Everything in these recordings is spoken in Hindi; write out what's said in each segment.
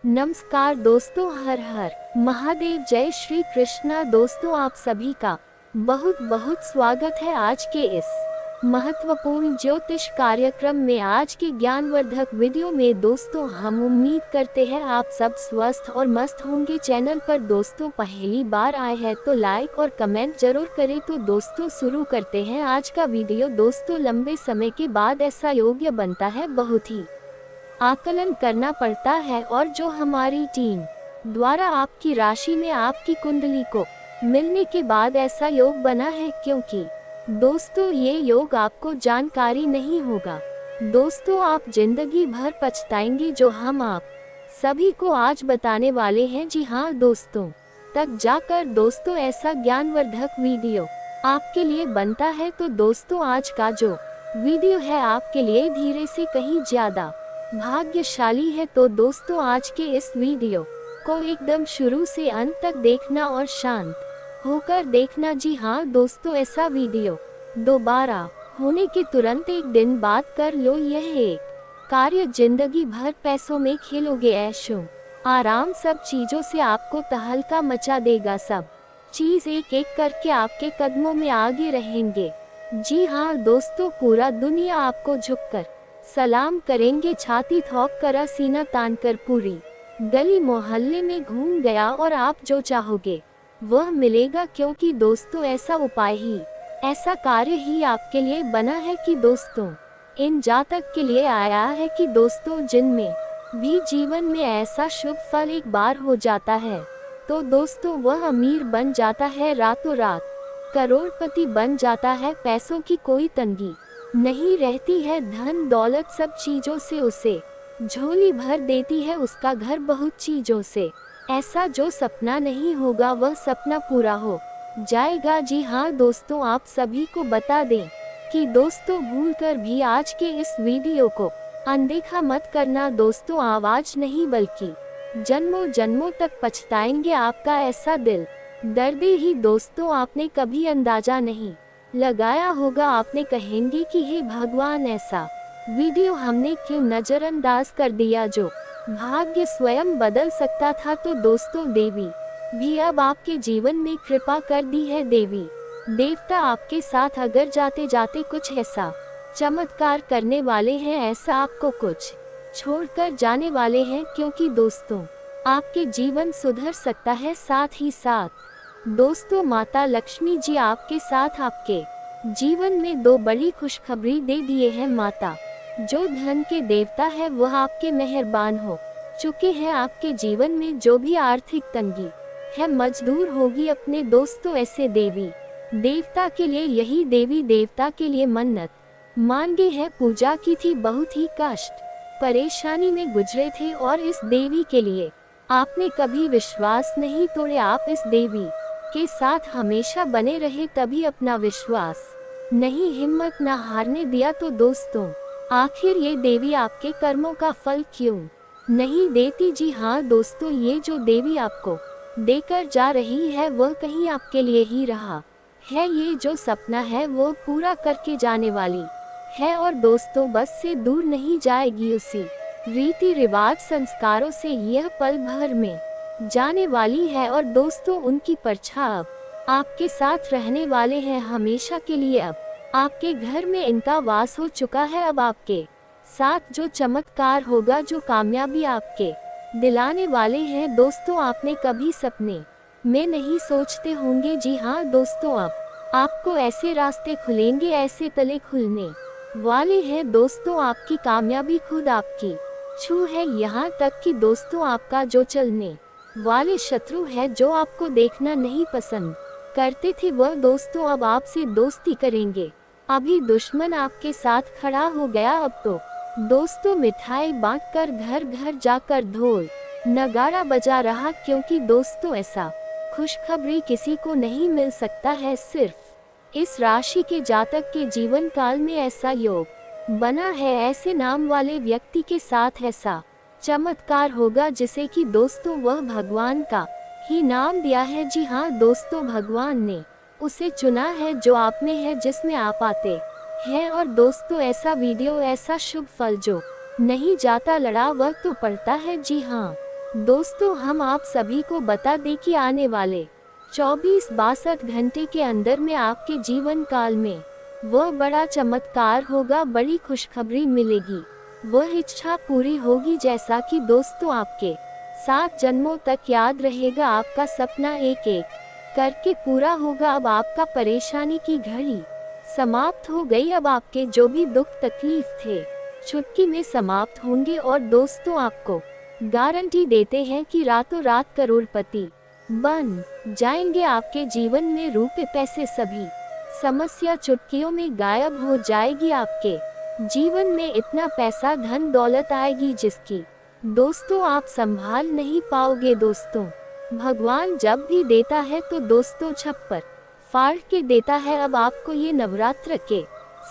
नमस्कार दोस्तों, हर हर महादेव, जय श्री कृष्णा। दोस्तों, आप सभी का बहुत बहुत स्वागत है आज के इस महत्वपूर्ण ज्योतिष कार्यक्रम में। आज के ज्ञानवर्धक वीडियो में दोस्तों हम उम्मीद करते हैं आप सब स्वस्थ और मस्त होंगे। चैनल पर दोस्तों पहली बार आए हैं तो लाइक और कमेंट जरूर करें। तो दोस्तों शुरू करते हैं आज का वीडियो। दोस्तों, लंबे समय के बाद ऐसा योग्य बनता है, बहुत ही आकलन करना पड़ता है, और जो हमारी टीम द्वारा आपकी राशि में आपकी कुंडली को मिलने के बाद ऐसा योग बना है, क्योंकि दोस्तों ये योग आपको जानकारी नहीं होगा। दोस्तों, आप जिंदगी भर पछताएंगे जो हम आप सभी को आज बताने वाले हैं। जी हाँ दोस्तों, तक जाकर दोस्तों ऐसा ज्ञानवर्धक वीडियो आपके लिए बनता है। तो दोस्तों आज का जो वीडियो है आपके लिए धीरे से कहीं ज्यादा भाग्यशाली है। तो दोस्तों आज के इस वीडियो को एकदम शुरू से अंत तक देखना और शांत होकर देखना। जी हाँ दोस्तों, ऐसा वीडियो दोबारा होने के तुरंत एक दिन बाद कर लो। यह एक कार्य जिंदगी भर पैसों में खेलोगे, ऐशो आराम सब चीजों से आपको तहलका मचा देगा। सब चीज एक एक करके आपके कदमों में आगे रहेंगे। जी हाँ दोस्तों, पूरा दुनिया आपको झुककर सलाम करेंगे, छाती ठोक कर सीना तान कर पूरी गली मोहल्ले में घूम गया और आप जो चाहोगे वह मिलेगा। क्योंकि दोस्तों ऐसा उपाय ही, ऐसा कार्य ही आपके लिए बना है कि दोस्तों इन जातक के लिए आया है कि दोस्तों जिनमें भी जीवन में ऐसा शुभ फल एक बार हो जाता है तो दोस्तों वह अमीर बन जाता है, रातों रात करोड़पति बन जाता है। पैसों की कोई तंगी नहीं रहती है, धन दौलत सब चीजों से उसे झोली भर देती है, उसका घर बहुत चीजों से। ऐसा जो सपना नहीं होगा वह सपना पूरा हो जाएगा। जी हाँ दोस्तों, आप सभी को बता दें कि दोस्तों भूलकर भी आज के इस वीडियो को अनदेखा मत करना। दोस्तों आवाज नहीं बल्कि जन्मों जन्मों तक पछताएंगे आपका ऐसा दिल दर्द ही दोस्तों आपने कभी अंदाजा नहीं लगाया होगा। आपने कहेंगे कि हे भगवान, ऐसा वीडियो हमने क्यों नजरअंदाज कर दिया जो भाग्य स्वयं बदल सकता था। तो दोस्तों देवी भी अब आपके जीवन में कृपा कर दी है। देवी देवता आपके साथ अगर जाते जाते कुछ ऐसा चमत्कार करने वाले हैं, ऐसा आपको कुछ छोड़कर जाने वाले हैं, क्योंकि दोस्तों आपके जीवन सुधर सकता है। साथ ही साथ दोस्तों माता लक्ष्मी जी आपके साथ आपके जीवन में दो बड़ी खुशखबरी दे दिए हैं। माता जो धन के देवता है वह आपके मेहरबान हो चुके हैं। आपके जीवन में जो भी आर्थिक तंगी है मजदूर होगी अपने दोस्तों ऐसे देवी देवता के लिए। यही देवी देवता के लिए मन्नत मांगे है, पूजा की थी, बहुत ही कष्ट परेशानी में गुजरे थे, और इस देवी के लिए आपने कभी विश्वास नहीं तोड़े। आप इस देवी के साथ हमेशा बने रहे, तभी अपना विश्वास नहीं, हिम्मत न हारने दिया। तो दोस्तों आखिर ये देवी आपके कर्मों का फल क्यों नहीं देती? जी हाँ दोस्तों, ये जो देवी आपको देकर जा रही है वह कहीं आपके लिए ही रहा है। ये जो सपना है वो पूरा करके जाने वाली है, और दोस्तों बस से दूर नहीं जाएगी। उसी रीति रिवाज संस्कारों से यह पल भर में जाने वाली है, और दोस्तों उनकी परछाई अब आपके साथ रहने वाले हैं हमेशा के लिए। अब आपके घर में इनका वास हो चुका है। अब आपके साथ जो चमत्कार होगा, जो कामयाबी आपके दिलाने वाले हैं, दोस्तों आपने कभी सपने में नहीं सोचते होंगे। जी हाँ दोस्तों, अब आपको ऐसे रास्ते खुलेंगे, ऐसे तले खुलने वाले हैं। दोस्तों आपकी कामयाबी खुद आपकी छू है, यहाँ तक कि दोस्तों आपका जो चलने वाले शत्रु है, जो आपको देखना नहीं पसंद करते थे, वह दोस्तों अब आपसे दोस्ती करेंगे। अभी दुश्मन आपके साथ खड़ा हो गया। अब तो दोस्तों मिठाई बांटकर घर घर जाकर ढोल नगाड़ा बजा रहा, क्योंकि दोस्तों ऐसा खुशखबरी किसी को नहीं मिल सकता है। सिर्फ इस राशि के जातक के जीवन काल में ऐसा योग बना है, ऐसे नाम वाले व्यक्ति के साथ ऐसा चमत्कार होगा जिसे कि दोस्तों वह भगवान का ही नाम दिया है। जी हाँ दोस्तों, भगवान ने उसे चुना है जो आप में है, जिसमें आप आते हैं। और दोस्तों ऐसा वीडियो, ऐसा शुभ फल जो नहीं जाता लड़ा वह तो पड़ता है। जी हाँ दोस्तों, हम आप सभी को बता दें कि आने वाले 24-62 घंटे के अंदर में आपके जीवन काल में वह बड़ा चमत्कार होगा, बड़ी खुशखबरी मिलेगी, वह इच्छा पूरी होगी जैसा कि दोस्तों आपके 7 जन्मों तक याद रहेगा। आपका सपना एक एक करके पूरा होगा। अब आपका परेशानी की घड़ी समाप्त हो गई। अब आपके जो भी दुख तकलीफ थे चुटकी में समाप्त होंगे और दोस्तों आपको गारंटी देते हैं कि रातों रात करोड़पति बन जाएंगे। आपके जीवन में रुपए पैसे सभी समस्या चुटकियों में गायब हो जाएगी। आपके जीवन में इतना पैसा धन दौलत आएगी जिसकी दोस्तों आप संभाल नहीं पाओगे। दोस्तों, भगवान जब भी देता है तो दोस्तों छप्पर फाड़ के देता है। अब आपको ये नवरात्र के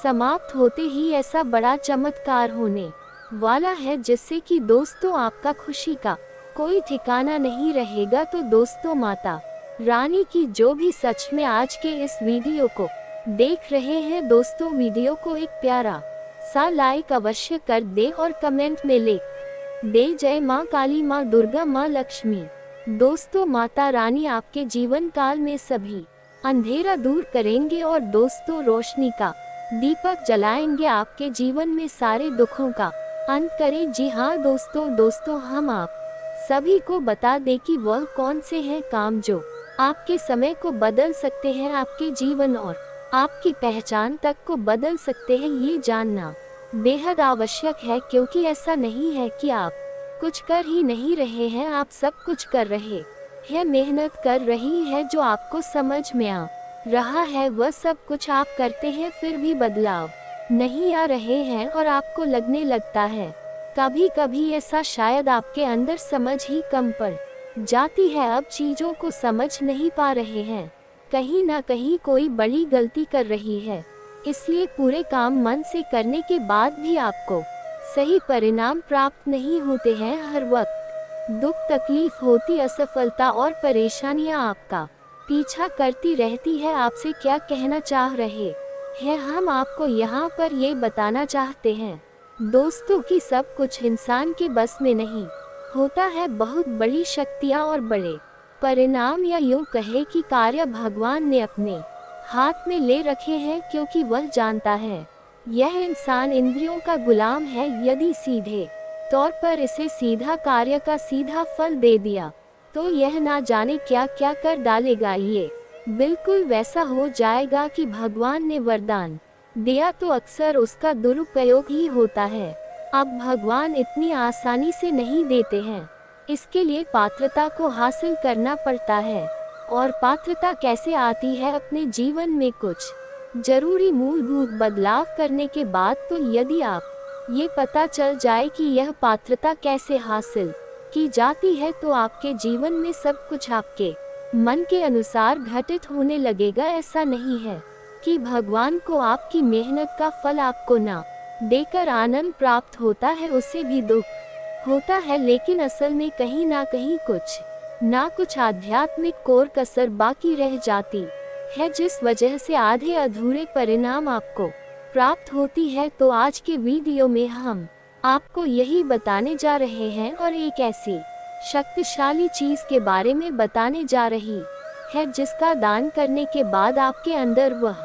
समाप्त होते ही ऐसा बड़ा चमत्कार होने वाला है जिससे कि दोस्तों आपका खुशी का कोई ठिकाना नहीं रहेगा। तो दोस्तों, माता रानी की जो भी सच में आज के इस वीडियो को देख रहे हैं, दोस्तों वीडियो को एक प्यारा सा लाइक अवश्य कर दे और कमेंट में लिख दे जय माँ काली, माँ दुर्गा, माँ लक्ष्मी। दोस्तों, माता रानी आपके जीवन काल में सभी अंधेरा दूर करेंगे और दोस्तों रोशनी का दीपक जलाएंगे। आपके जीवन में सारे दुखों का अंत करें। जी हाँ दोस्तों, हम आप सभी को बता दें कि वह कौन से हैं काम जो आपके समय को बदल सकते हैं, आपके जीवन और आपकी पहचान तक को बदल सकते हैं। ये जानना बेहद आवश्यक है, क्योंकि ऐसा नहीं है कि आप कुछ कर ही नहीं रहे हैं, आप सब कुछ कर रहे हैं, मेहनत कर रही है। जो आपको समझ में आ रहा है वह सब कुछ आप करते हैं, फिर भी बदलाव नहीं आ रहे हैं और आपको लगने लगता है कभी कभी ऐसा शायद आपके अंदर समझ ही कम पड़ जाती है। अब चीजों को समझ नहीं पा रहे हैं, कहीं ना कहीं कोई बड़ी गलती कर रही है, इसलिए पूरे काम मन से करने के बाद भी आपको सही परिणाम प्राप्त नहीं होते हैं। हर वक्त दुख तकलीफ होती, असफलता और परेशानियां आपका पीछा करती रहती है। आपसे क्या कहना चाह रहे हैं हम आपको यहाँ पर ये बताना चाहते हैं दोस्तों कि सब कुछ इंसान के बस में नहीं होता है। बहुत बड़ी शक्तियाँ और बड़े परिणाम या यूं कहे कि कार्य भगवान ने अपने हाथ में ले रखे हैं, क्योंकि वह जानता है यह इंसान इंद्रियों का गुलाम है। यदि सीधे तौर पर इसे सीधा कार्य का सीधा फल दे दिया तो यह ना जाने क्या क्या कर डालेगा। ये बिल्कुल वैसा हो जाएगा कि भगवान ने वरदान दिया तो अक्सर उसका दुरुपयोग ही होता है। अब भगवान इतनी आसानी से नहीं देते हैं, इसके लिए पात्रता को हासिल करना पड़ता है। और पात्रता कैसे आती है? अपने जीवन में कुछ जरूरी मूलभूत बदलाव करने के बाद। तो यदि आप ये पता चल जाए कि यह पात्रता कैसे हासिल की जाती है, तो आपके जीवन में सब कुछ आपके मन के अनुसार घटित होने लगेगा। ऐसा नहीं है कि भगवान को आपकी मेहनत का फल आपको ना देकर आनंद प्राप्त होता है, उससे भी दुख होता है, लेकिन असल में कहीं ना कहीं कुछ आध्यात्मिक कोर कसर बाकी रह जाती है, जिस वजह से आधे अधूरे परिणाम आपको प्राप्त होती है। तो आज के वीडियो में हम आपको यही बताने जा रहे हैं और एक ऐसी शक्तिशाली चीज के बारे में बताने जा रही है जिसका दान करने के बाद आपके अंदर वह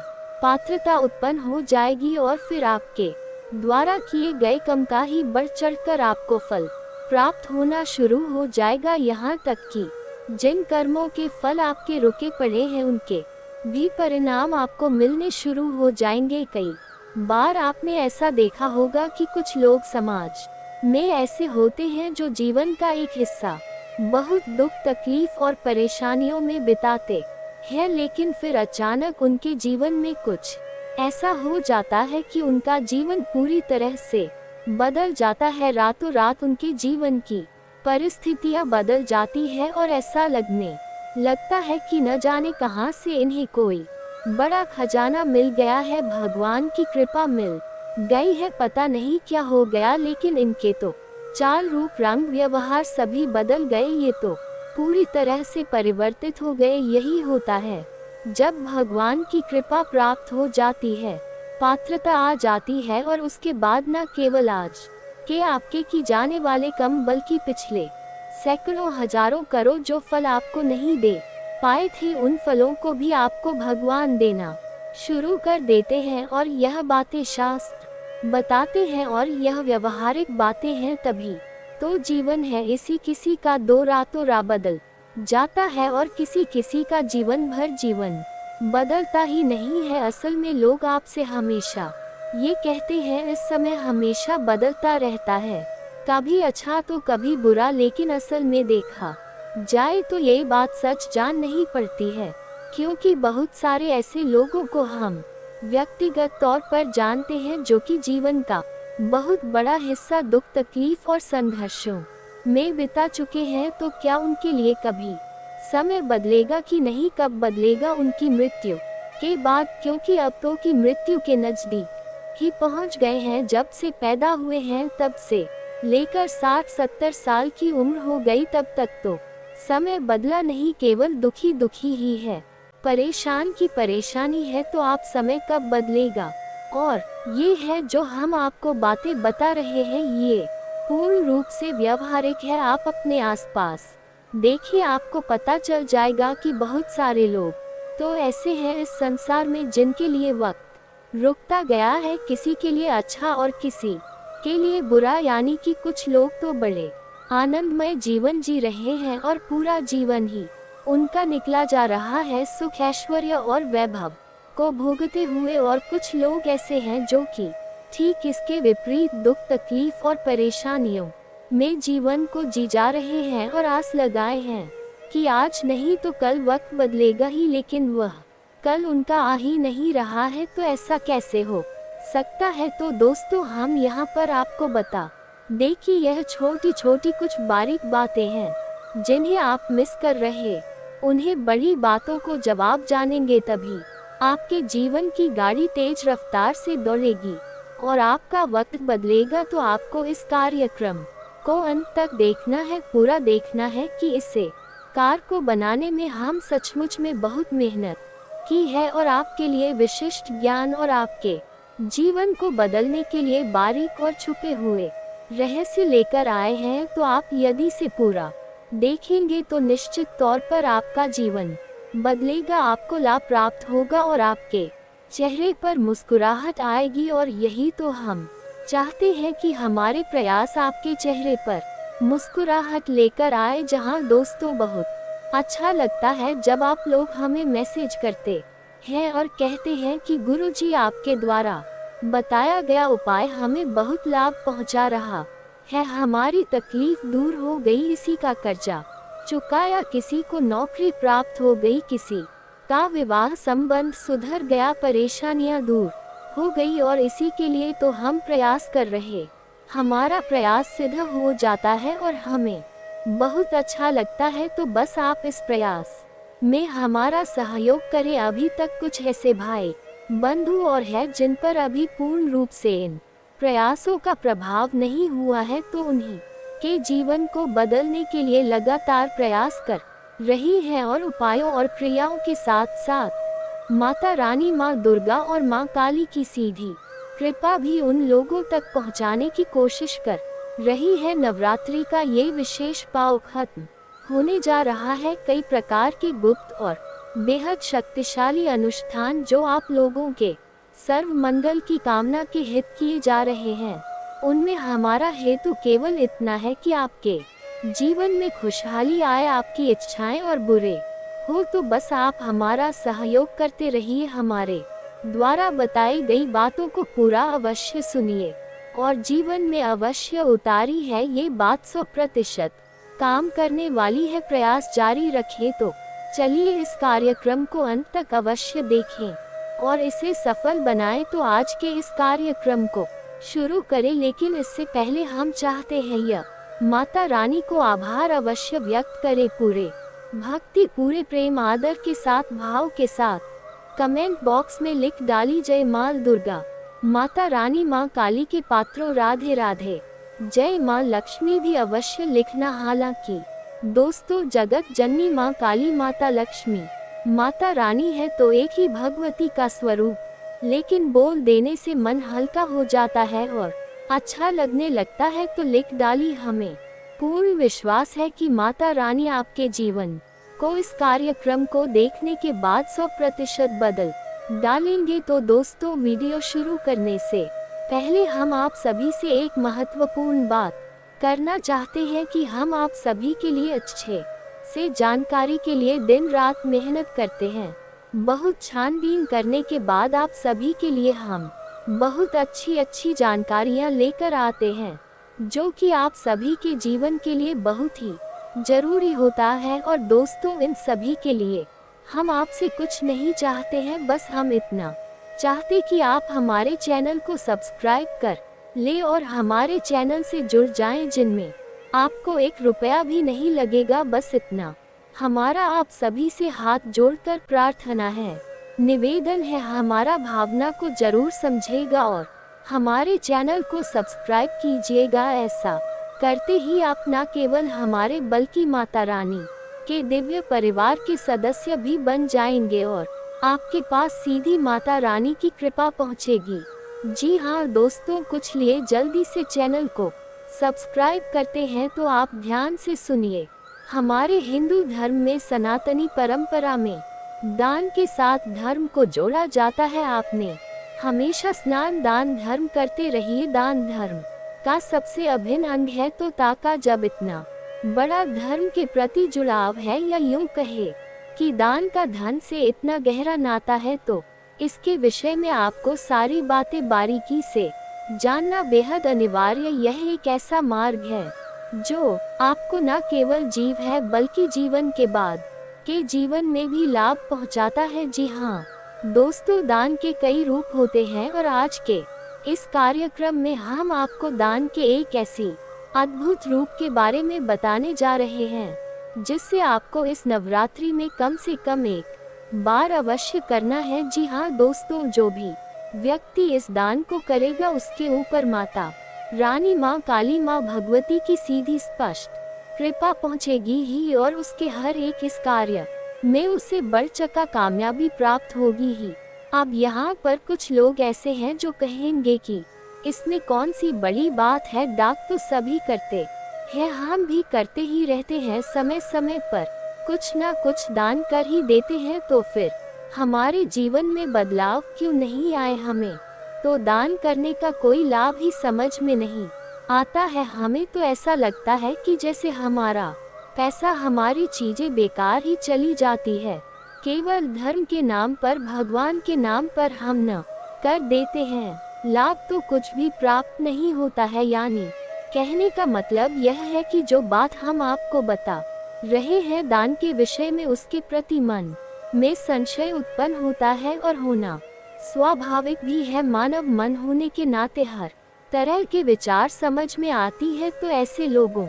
पात्रता उत्पन्न हो जाएगी और फिर आपके द्वारा किए गए काम का ही बढ़ चढ़कर आपको फल प्राप्त होना शुरू हो जाएगा। यहाँ तक कि जिन कर्मों के फल आपके रुके पड़े हैं उनके भी परिणाम आपको मिलने शुरू हो जाएंगे। कई बार आपने ऐसा देखा होगा कि कुछ लोग समाज में ऐसे होते हैं जो जीवन का एक हिस्सा बहुत दुख तकलीफ और परेशानियों में बिताते हैं, लेकिन फिर अचानक उनके जीवन में कुछ ऐसा हो जाता है कि उनका जीवन पूरी तरह से बदल जाता है। रातों रात उनके जीवन की परिस्थितियां बदल जाती है और ऐसा लगने लगता है कि न जाने कहां से इन्हें कोई बड़ा खजाना मिल गया है, भगवान की कृपा मिल गई है। पता नहीं क्या हो गया, लेकिन इनके तो चाल रूप रंग व्यवहार सभी बदल गए, ये तो पूरी तरह से परिवर्तित हो गए। यही होता है जब भगवान की कृपा प्राप्त हो जाती है, पात्रता आ जाती है और उसके बाद न केवल आज के आपके की जाने वाले कम बल्कि पिछले सैकड़ों हजारों करोड़ जो फल आपको नहीं दे पाए थे, उन फलों को भी आपको भगवान देना शुरू कर देते हैं। और यह बातें शास्त्र बताते हैं और यह व्यवहारिक बातें हैं, तभी तो जीवन है। इसी किसी का दो रातों रात बदल जाता है और किसी किसी का जीवन भर जीवन बदलता ही नहीं है। असल में लोग आपसे हमेशा ये कहते हैं इस समय हमेशा बदलता रहता है, कभी अच्छा तो कभी बुरा, लेकिन असल में देखा जाए तो ये बात सच जान नहीं पड़ती है, क्योंकि बहुत सारे ऐसे लोगों को हम व्यक्तिगत तौर पर जानते हैं जो कि जीवन का बहुत बड़ा हिस्सा दुख तकलीफ और संघर्षों में बिता चुके हैं। तो क्या उनके लिए कभी समय बदलेगा कि नहीं? कब बदलेगा? उनकी मृत्यु के बाद, क्योंकि अब तो की मृत्यु के नजदीक ही पहुंच गए हैं। जब से पैदा हुए हैं तब से लेकर 60-70 साल की उम्र हो गई, तब तक तो समय बदला नहीं, केवल दुखी दुखी ही है, परेशान की परेशानी है। तो आप समय कब बदलेगा? और ये है जो हम आपको बातें बता रहे हैं, ये पूर्ण रूप से व्यवहारिक है। आप अपने आसपास देखिए, आपको पता चल जाएगा कि बहुत सारे लोग तो ऐसे हैं इस संसार में जिनके लिए वक्त रुकता गया है, किसी के लिए अच्छा और किसी के लिए बुरा। यानी कि कुछ लोग तो बड़े आनंदमय जीवन जी रहे हैं और पूरा जीवन ही उनका निकला जा रहा है सुख ऐश्वर्य और वैभव को भोगते हुए, और कुछ लोग ऐसे हैं जो कि ठीक इसके विपरीत दुख तकलीफ और परेशानियों में जीवन को जी जा रहे हैं और आस लगाए हैं कि आज नहीं तो कल वक्त बदलेगा ही, लेकिन वह कल उनका आ ही नहीं रहा है। तो ऐसा कैसे हो सकता है? तो दोस्तों, हम यहाँ पर आपको बता देखिए, यह छोटी छोटी कुछ बारीक बातें हैं जिन्हें आप मिस कर रहे। उन्हें बड़ी बातों को जवाब जानेंगे तभी आपके जीवन की गाड़ी तेज रफ्तार से दौड़ेगी और आपका वक्त बदलेगा। तो आपको इस कार्यक्रम को अंत तक देखना है, पूरा देखना है कि इसे कार को बनाने में हम सचमुच में बहुत मेहनत की है और आपके लिए विशिष्ट ज्ञान और आपके जीवन को बदलने के लिए बारीक और छुपे हुए रहस्य लेकर आए हैं। तो आप यदि से पूरा देखेंगे तो निश्चित तौर पर आपका जीवन बदलेगा, आपको लाभ प्राप्त होगा और आपके चेहरे पर मुस्कुराहट आएगी। और यही तो हम चाहते हैं कि हमारे प्रयास आपके चेहरे पर मुस्कुराहट लेकर आए। जहां दोस्तों बहुत अच्छा लगता है जब आप लोग हमें मैसेज करते हैं और कहते हैं कि गुरुजी, आपके द्वारा बताया गया उपाय हमें बहुत लाभ पहुंचा रहा है, हमारी तकलीफ दूर हो गई, इसी का कर्जा चुकाया, किसी को नौकरी प्राप्त हो गई, किसी का विवाह संबंध सुधर गया, परेशानियां दूर हो गई। और इसी के लिए तो हम प्रयास कर रहे, हमारा प्रयास सिद्ध हो जाता है और हमें बहुत अच्छा लगता है। तो बस आप इस प्रयास में हमारा सहयोग करें। अभी तक कुछ ऐसे भाई बंधु और हैं जिन पर अभी पूर्ण रूप से इन प्रयासों का प्रभाव नहीं हुआ है, तो उन्हीं के जीवन को बदलने के लिए लगातार प्रयास कर रही है और उपायों और क्रियाओं के साथ साथ माता रानी, माँ दुर्गा और माँ काली की सीधी कृपा भी उन लोगों तक पहुँचाने की कोशिश कर रही है। नवरात्रि का ये विशेष पाव खत्म होने जा रहा है। कई प्रकार के गुप्त और बेहद शक्तिशाली अनुष्ठान जो आप लोगों के सर्व मंगल की कामना के हित किए जा रहे हैं, उनमें हमारा हेतु केवल इतना है कि आपके जीवन में खुशहाली आए, आपकी इच्छाएं और बुरे हो तो बस आप हमारा सहयोग करते रहिए। हमारे द्वारा बताई गई बातों को पूरा अवश्य सुनिए और जीवन में अवश्य उतारी है। ये बात 100% काम करने वाली है। प्रयास जारी रखें। तो चलिए इस कार्यक्रम को अंत तक अवश्य देखें और इसे सफल बनाएं। तो आज के इस कार्यक्रम को शुरू करें, लेकिन इससे पहले हम चाहते हैं यह माता रानी को आभार अवश्य व्यक्त करें। पूरे भक्ति, पूरे प्रेम आदर के साथ, भाव के साथ कमेंट बॉक्स में लिख डाली जय माँ दुर्गा, माता रानी, माँ काली के पात्रों राधे राधे। जय माँ लक्ष्मी भी अवश्य लिखना। हालांकि दोस्तों, जगत जननी माँ काली, माता लक्ष्मी, माता रानी है तो एक ही भगवती का स्वरूप, लेकिन बोल देने से मन हल्का हो जाता है और अच्छा लगने लगता है। तो लिख डाली हमें पूर्ण विश्वास है कि माता रानी आपके जीवन को इस कार्यक्रम को देखने के बाद 100% बदल डालेंगे। तो दोस्तों, वीडियो शुरू करने से पहले हम आप सभी से एक महत्वपूर्ण बात करना चाहते हैं कि हम आप सभी के लिए अच्छे से जानकारी के लिए दिन रात मेहनत करते हैं। बहुत छानबीन करने के बाद आप सभी के लिए हम बहुत अच्छी जानकारियां लेकर आते हैं, जो कि आप सभी के जीवन के लिए बहुत ही जरूरी होता है। और दोस्तों, इन सभी के लिए हम आपसे कुछ नहीं चाहते हैं, बस हम इतना चाहते कि आप हमारे चैनल को सब्सक्राइब कर ले और हमारे चैनल से जुड़ जाएं, जिनमें आपको 1 रुपया भी नहीं लगेगा। बस इतना हमारा आप सभी से हाथ जोड़कर प्रार्थना है, निवेदन है, हमारा भावना को जरूर समझेगा और हमारे चैनल को सब्सक्राइब कीजिएगा। ऐसा करते ही आप न केवल हमारे बल्कि माता रानी के दिव्य परिवार के सदस्य भी बन जाएंगे और आपके पास सीधी माता रानी की कृपा पहुंचेगी। जी हाँ दोस्तों, कुछ लिए जल्दी से चैनल को सब्सक्राइब करते हैं तो आप ध्यान से सुनिए। हमारे हिंदू धर्म में सनातनी परंपरा में दान के साथ धर्म को जोड़ा जाता है। आपने हमेशा स्नान दान धर्म करते रहिए। दान धर्म का सबसे अभिन्न अंग है, तो ताका जब इतना बड़ा धर्म के प्रति जुड़ाव है, या यूं कहे कि दान का धन से इतना गहरा नाता है, तो इसके विषय में आपको सारी बातें बारीकी से जानना बेहद अनिवार्य। यह एक ऐसा मार्ग है जो आपको न केवल जीव है बल्कि जीवन के बाद के जीवन में भी लाभ पहुंचाता है। जी हाँ दोस्तों, दान के कई रूप होते हैं और आज के इस कार्यक्रम में हम आपको दान के एक ऐसी अद्भुत रूप के बारे में बताने जा रहे हैं, जिससे आपको इस नवरात्रि में कम से कम एक बार अवश्य करना है। जी हाँ दोस्तों, जो भी व्यक्ति इस दान को करेगा उसके ऊपर माता रानी, माँ काली, माँ भगवती की सीधी स्पष्ट कृपा पहुँचेगी ही और उसके हर एक इस कार्य में उसे बढ़ चढ़कर कामयाबी प्राप्त होगी ही। अब यहाँ पर कुछ लोग ऐसे हैं जो कहेंगे कि इसमें कौन सी बड़ी बात है, दान तो सभी करते हैं, हम भी करते ही रहते हैं, समय समय पर कुछ ना कुछ दान कर ही देते हैं, तो फिर हमारे जीवन में बदलाव क्यों नहीं आए? हमें तो दान करने का कोई लाभ ही समझ में नहीं आता है। हमें तो ऐसा लगता है कि जैसे हमारा पैसा, हमारी चीजें बेकार ही चली जाती है। केवल धर्म के नाम पर, भगवान के नाम पर हम न कर देते हैं, लाभ तो कुछ भी प्राप्त नहीं होता है। यानी कहने का मतलब यह है कि जो बात हम आपको बता रहे हैं दान के विषय में, उसके प्रति मन में संशय उत्पन्न होता है और होना स्वाभाविक भी है। मानव मन होने के नाते हर तरह के विचार समझ में आती है, तो ऐसे लोगों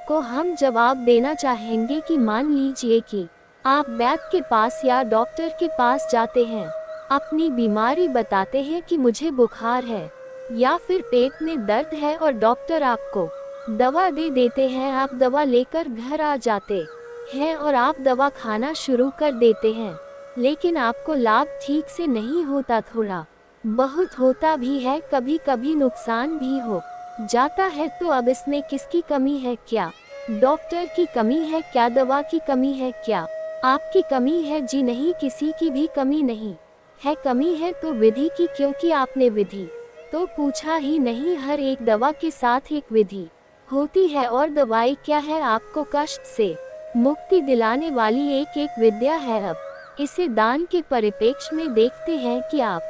को हम जवाब देना चाहेंगे कि मान लीजिए कि आप वैद्य के पास या डॉक्टर के पास जाते हैं, अपनी बीमारी बताते हैं कि मुझे बुखार है या फिर पेट में दर्द है, और डॉक्टर आपको दवा दे देते हैं। आप दवा लेकर घर आ जाते हैं और आप दवा खाना शुरू कर देते हैं, लेकिन आपको लाभ ठीक से नहीं होता, थोड़ा बहुत होता भी है, कभी कभी नुकसान भी हो जाता है। तो अब इसमें किसकी कमी है? क्या डॉक्टर की कमी है? क्या दवा की कमी है? क्या आपकी कमी है? जी नहीं, किसी की भी कमी नहीं है। कमी है तो विधि की, क्योंकि आपने विधि तो पूछा ही नहीं। हर एक दवा के साथ एक विधि होती है, और दवाई क्या है? आपको कष्ट से मुक्ति दिलाने वाली एक एक विद्या है। अब इसे दान के परिप्रेक्ष्य में देखते हैं कि आप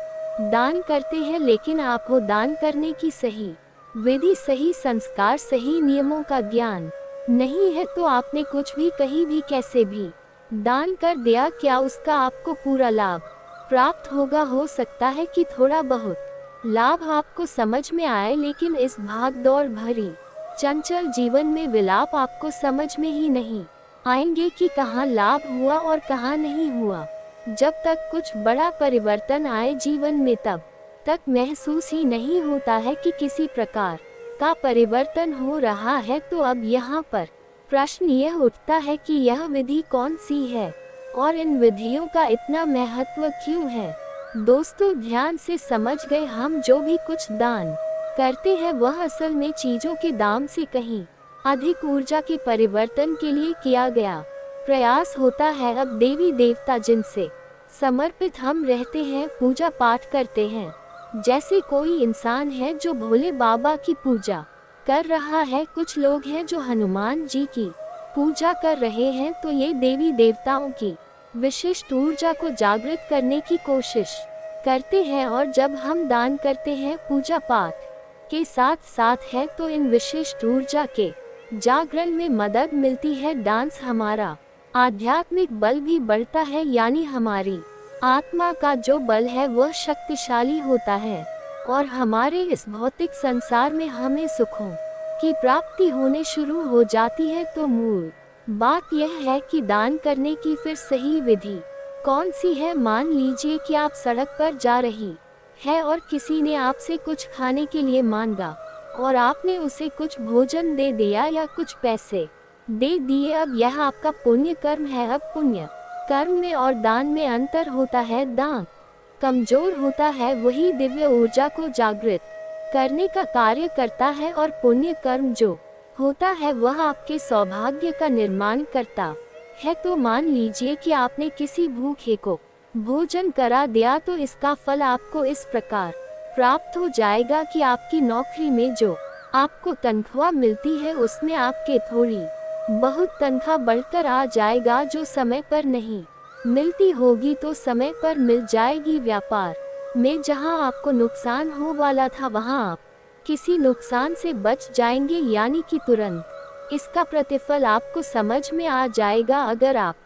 दान करते हैं, लेकिन आपको दान करने की सही विधि, सही संस्कार, सही नियमों का ज्ञान नहीं है, तो आपने कुछ भी कहीं भी कैसे भी दान कर दिया, क्या उसका आपको पूरा लाभ प्राप्त होगा? हो सकता है कि थोड़ा बहुत लाभ आपको समझ में आए, लेकिन इस भाग दौड़ भरी चंचल जीवन में विलाप आपको समझ में ही नहीं आएंगे कि कहाँ लाभ हुआ और कहाँ नहीं हुआ। जब तक कुछ बड़ा परिवर्तन आए जीवन में, तब तक महसूस ही नहीं होता है कि किसी प्रकार का परिवर्तन हो रहा है। तो अब यहाँ पर प्रश्न यह उठता है कि यह विधि कौन सी है और इन विधियों का इतना महत्व क्यों है? दोस्तों, ध्यान से समझ गए, हम जो भी कुछ दान करते हैं वह असल में चीजों के दाम से कहीं अधिक ऊर्जा के परिवर्तन के लिए किया गया प्रयास होता है। अब देवी देवता जिनसे समर्पित हम रहते हैं, पूजा पाठ करते हैं। जैसे कोई इंसान है जो भोले बाबा की पूजा कर रहा है, कुछ लोग हैं जो हनुमान जी की पूजा कर रहे हैं, तो ये देवी देवताओं की विशिष्ट ऊर्जा को जागृत करने की कोशिश करते हैं। और जब हम दान करते हैं पूजा पाठ के साथ साथ है, तो इन विशिष्ट ऊर्जा के जागरण में मदद मिलती है। डांस हमारा आध्यात्मिक बल भी बढ़ता है, यानी हमारी आत्मा का जो बल है वह शक्तिशाली होता है और हमारे इस भौतिक संसार में हमें सुखों की प्राप्ति होने शुरू हो जाती है। तो मूल बात यह है कि दान करने की फिर सही विधि कौन सी है। मान लीजिए कि आप सड़क पर जा रही है और किसी ने आपसे कुछ खाने के लिए मांगा और आपने उसे कुछ भोजन दे दिया या कुछ पैसे दे दिए। अब यह आपका पुण्य कर्म है। अब पुण्य कर्म में और दान में अंतर होता है। दान कमजोर होता है, वही दिव्य ऊर्जा को जागृत करने का कार्य करता है, और पुण्य कर्म जो होता है वह आपके सौभाग्य का निर्माण करता है। तो मान लीजिए कि आपने किसी भूखे को भोजन करा दिया, तो इसका फल आपको इस प्रकार प्राप्त हो जाएगा कि आपकी नौकरी में जो आपको तनख्वाह मिलती है उसमें आपके थोड़ी बहुत तनख्वाह बढ़कर आ जाएगा, जो समय पर नहीं मिलती होगी तो समय पर मिल जाएगी। व्यापार में जहां आपको नुकसान हो वाला था वहां आप किसी नुकसान से बच जाएंगे, यानी कि तुरंत इसका प्रतिफल आपको समझ में आ जाएगा। अगर आप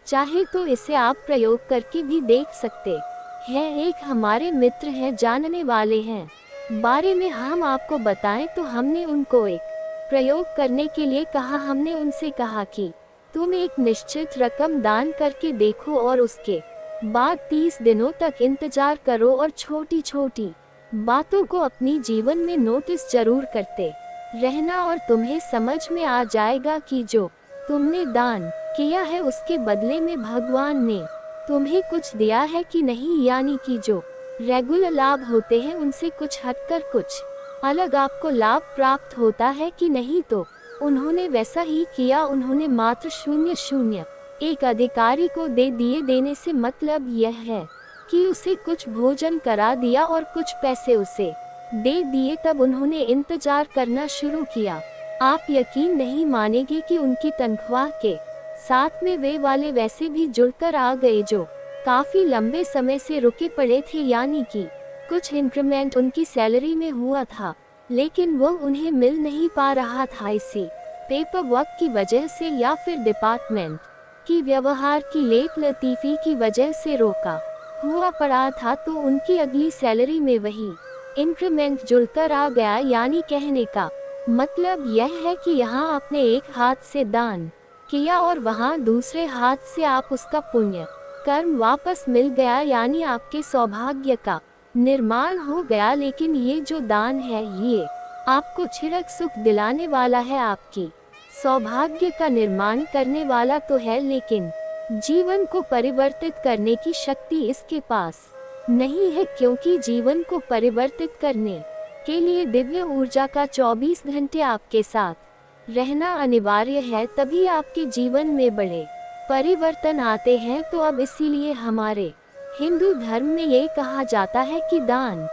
चाहे तो इसे आप प्रयोग करके भी देख सकते हैं। एक हमारे मित्र हैं, जानने वाले हैं बारे में हम आपको बताएं तो हमने उनको एक प्रयोग करने के लिए कहा। हमने उनसे कहा कि तुम एक निश्चित रकम दान करके देखो और उसके बाद 30 दिनों तक इंतजार करो और छोटी छोटी बातों को अपनी जीवन में नोटिस जरूर करते रहना, और तुम्हें समझ में आ जाएगा कि जो तुमने दान किया है उसके बदले में भगवान ने तुम्हें कुछ दिया है कि नहीं। यानी कि जो रेगुलर लाभ होते हैं उनसे कुछ हटकर कुछ अलग आपको लाभ प्राप्त होता है कि नहीं। तो उन्होंने वैसा ही किया। उन्होंने मात्र 0.0 एक अधिकारी को दे दिए। देने से मतलब यह है कि उसे कुछ भोजन करा दिया और कुछ पैसे उसे दे दिए। तब उन्होंने इंतजार करना शुरू किया। आप यकीन नहीं मानेंगे कि उनकी तनख्वाह के साथ में वे वाले वैसे भी जुड़कर आ गए जो काफी लंबे समय से रुके पड़े थे। यानी कि कुछ इंक्रीमेंट उनकी सैलरी में हुआ था, लेकिन वो उन्हें मिल नहीं पा रहा था। इसी पेपर वर्क की वजह से या फिर डिपार्टमेंट की व्यवहार की लेट लतीफी की वजह से रोका हुआ पड़ा था। तो उनकी अगली सैलरी में वही इंक्रीमेंट जुड़कर आ गया। यानी कहने का मतलब यह है कि यहाँ आपने एक हाथ से दान किया और वहाँ दूसरे हाथ से आप उसका पुण्य कर्म वापस मिल गया, यानी आपके सौभाग्य का निर्माण हो गया। लेकिन ये जो दान है ये आपको चिरक सुख दिलाने वाला है, आपकी सौभाग्य का निर्माण करने वाला तो है, लेकिन जीवन को परिवर्तित करने की शक्ति इसके पास नहीं है। क्योंकि जीवन को परिवर्तित करने के लिए दिव्य ऊर्जा का 24 घंटे आपके साथ रहना अनिवार्य है, तभी आपके जीवन में बड़े परिवर्तन आते हैं। तो अब इसीलिए हमारे हिंदू धर्म में ये कहा जाता है कि दान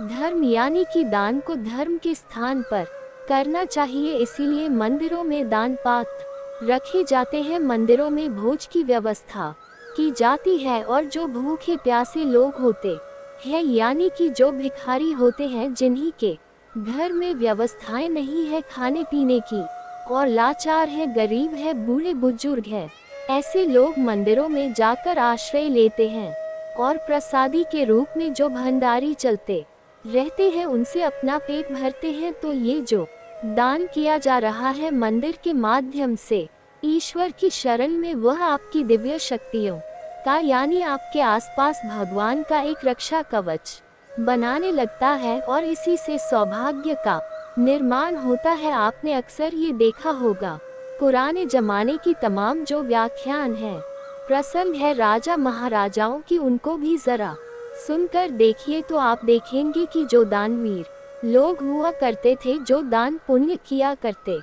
धर्म, यानी कि दान को धर्म के स्थान पर करना चाहिए। इसीलिए मंदिरों में दान पात्र रखे जाते हैं, मंदिरों में भोज की व्यवस्था की जाती है, और जो भूखे प्यासे लोग होते हैं, यानी कि जो भिखारी होते हैं, जिन्हीं के घर में व्यवस्थाएं नहीं है खाने पीने की और लाचार है, गरीब है, बूढ़े बुजुर्ग है, ऐसे लोग मंदिरों में जाकर आश्रय लेते हैं और प्रसादी के रूप में जो भंडारी चलते रहते हैं उनसे अपना पेट भरते हैं। तो ये जो दान किया जा रहा है मंदिर के माध्यम से ईश्वर की शरण में, वह आपकी दिव्य शक्तियों का, यानी आपके आसपास भगवान का एक रक्षा कवच बनाने लगता है, और इसी से सौभाग्य का निर्माण होता है। आपने अक्सर ये देखा होगा, पुराने जमाने की तमाम जो व्याख्यान है प्रसंग है राजा महाराजाओं की, उनको भी जरा सुनकर देखिए तो आप देखेंगे कि जो दानवीर लोग हुआ करते थे, जो दान पुण्य किया करते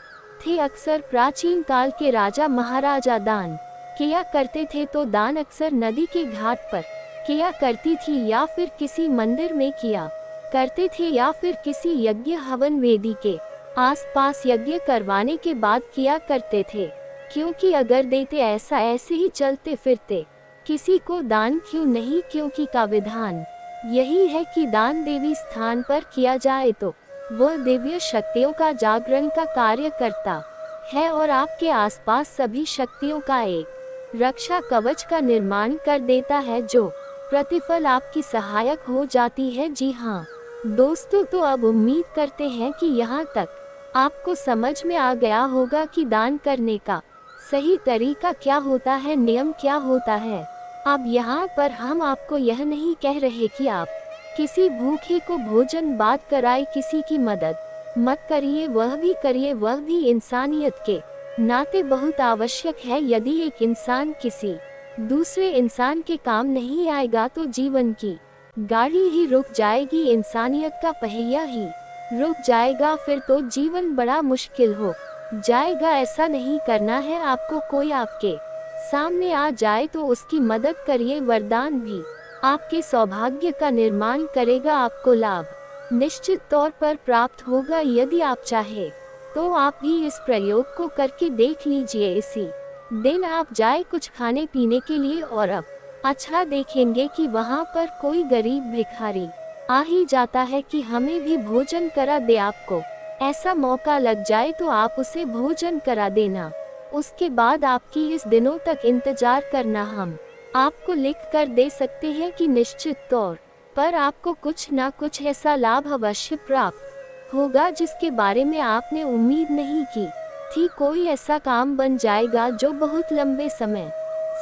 थे अक्सर प्राचीन काल के राजा महाराजा दान किया करते थे, तो दान अक्सर नदी के घाट पर किया करती थी, या फिर किसी मंदिर में किया करते थे, या फिर किसी यज्ञ हवन वेदी के आसपास यज्ञ करवाने के बाद किया करते थे। क्योंकि अगर देते ऐसा ऐसे ही चलते फिरते किसी को दान क्यों नहीं, क्योंकि का विधान यही है कि दान देवी स्थान पर किया जाए तो वह दिव्य शक्तियों का जागरण का कार्य करता है और आपके आसपास सभी शक्तियों का एक रक्षा कवच का निर्माण कर देता है, जो प्रतिफल आपकी सहायक हो जाती है। जी हाँ दोस्तों, तो अब उम्मीद करते हैं कि यहाँ तक आपको समझ में आ गया होगा कि दान करने का सही तरीका क्या होता है, नियम क्या होता है। अब यहाँ पर हम आपको यह नहीं कह रहे कि आप किसी भूखे को भोजन बात कराए, किसी की मदद मत करिए, वह भी करिए, वह भी इंसानियत के नाते बहुत आवश्यक है। यदि एक इंसान किसी दूसरे इंसान के काम नहीं आएगा तो जीवन की गाड़ी ही रुक जाएगी, इंसानियत का पहिया ही रुक जाएगा, फिर तो जीवन बड़ा मुश्किल हो जाएगा। ऐसा नहीं करना है आपको। कोई आपके सामने आ जाए तो उसकी मदद करिए, वरदान भी आपके सौभाग्य का निर्माण करेगा, आपको लाभ निश्चित तौर पर प्राप्त होगा। यदि आप चाहे तो आप भी इस प्रयोग को करके देख लीजिए। इसी दिन आप जाए कुछ खाने पीने के लिए और अब अच्छा देखेंगे कि वहाँ पर कोई गरीब भिखारी आ ही जाता है कि हमें भी भोजन करा दे। आपको ऐसा मौका लग जाए तो आप उसे भोजन करा देना। उसके बाद आपकी इस दिनों तक इंतजार करना हम आपको लिख कर दे सकते हैं कि निश्चित तौर पर आपको कुछ ना कुछ ऐसा लाभ अवश्य प्राप्त होगा जिसके बारे में आपने उम्मीद नहीं की थी। कोई ऐसा काम बन जाएगा जो बहुत लंबे समय